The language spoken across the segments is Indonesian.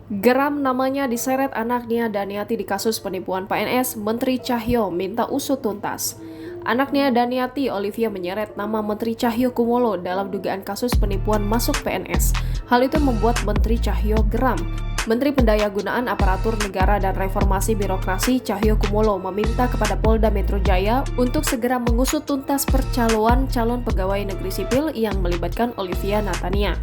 Geram namanya diseret anaknya Daniati di kasus penipuan PNS, Menteri Cahyo minta usut tuntas. Anaknya Daniati, Olivia, menyeret nama Menteri Cahyo Kumolo dalam dugaan kasus penipuan masuk PNS. Hal itu membuat Menteri Cahyo geram. Menteri Pendayagunaan Aparatur Negara dan Reformasi Birokrasi Cahyo Kumolo meminta kepada Polda Metro Jaya untuk segera mengusut tuntas percaloan calon pegawai negeri sipil yang melibatkan Olivia Natania.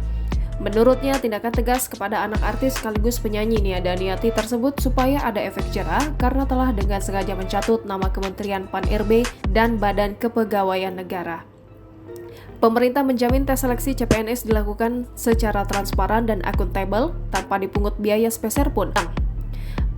Menurutnya, tindakan tegas kepada anak artis sekaligus penyanyi Nia Daniati tersebut supaya ada efek jera karena telah dengan sengaja mencatut nama Kementerian Pan-RB dan Badan Kepegawaian Negara. Pemerintah menjamin tes seleksi CPNS dilakukan secara transparan dan akuntabel tanpa dipungut biaya sepeser pun.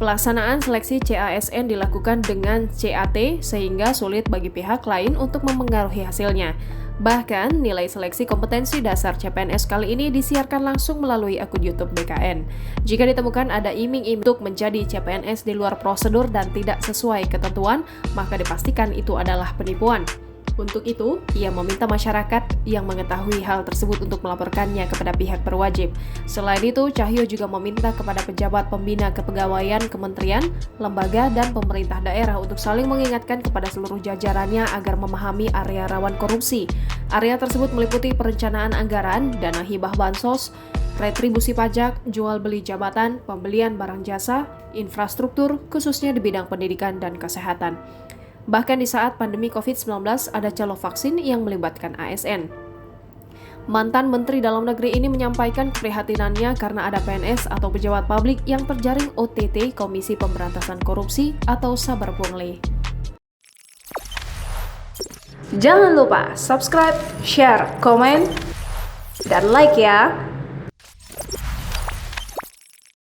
Pelaksanaan seleksi CASN dilakukan dengan CAT sehingga sulit bagi pihak lain untuk memengaruhi hasilnya. Bahkan, nilai seleksi kompetensi dasar CPNS kali ini disiarkan langsung melalui akun YouTube BKN. Jika ditemukan ada iming-iming untuk menjadi CPNS di luar prosedur dan tidak sesuai ketentuan, maka dipastikan itu adalah penipuan. Untuk itu, ia meminta masyarakat yang mengetahui hal tersebut untuk melaporkannya kepada pihak berwajib. Selain itu, Cahyo juga meminta kepada pejabat pembina kepegawaian kementerian, lembaga, dan pemerintah daerah untuk saling mengingatkan kepada seluruh jajarannya agar memahami area rawan korupsi. Area tersebut meliputi perencanaan anggaran, dana hibah bansos, retribusi pajak, jual beli jabatan, pembelian barang jasa, infrastruktur, khususnya di bidang pendidikan dan kesehatan. Bahkan di saat pandemi COVID-19 ada calo vaksin yang melibatkan ASN. Mantan Menteri Dalam Negeri ini menyampaikan keprihatinannya karena ada PNS atau pejabat publik yang terjaring OTT Komisi Pemberantasan Korupsi atau Saber Pungli. Jangan lupa subscribe, share, komen, dan like ya!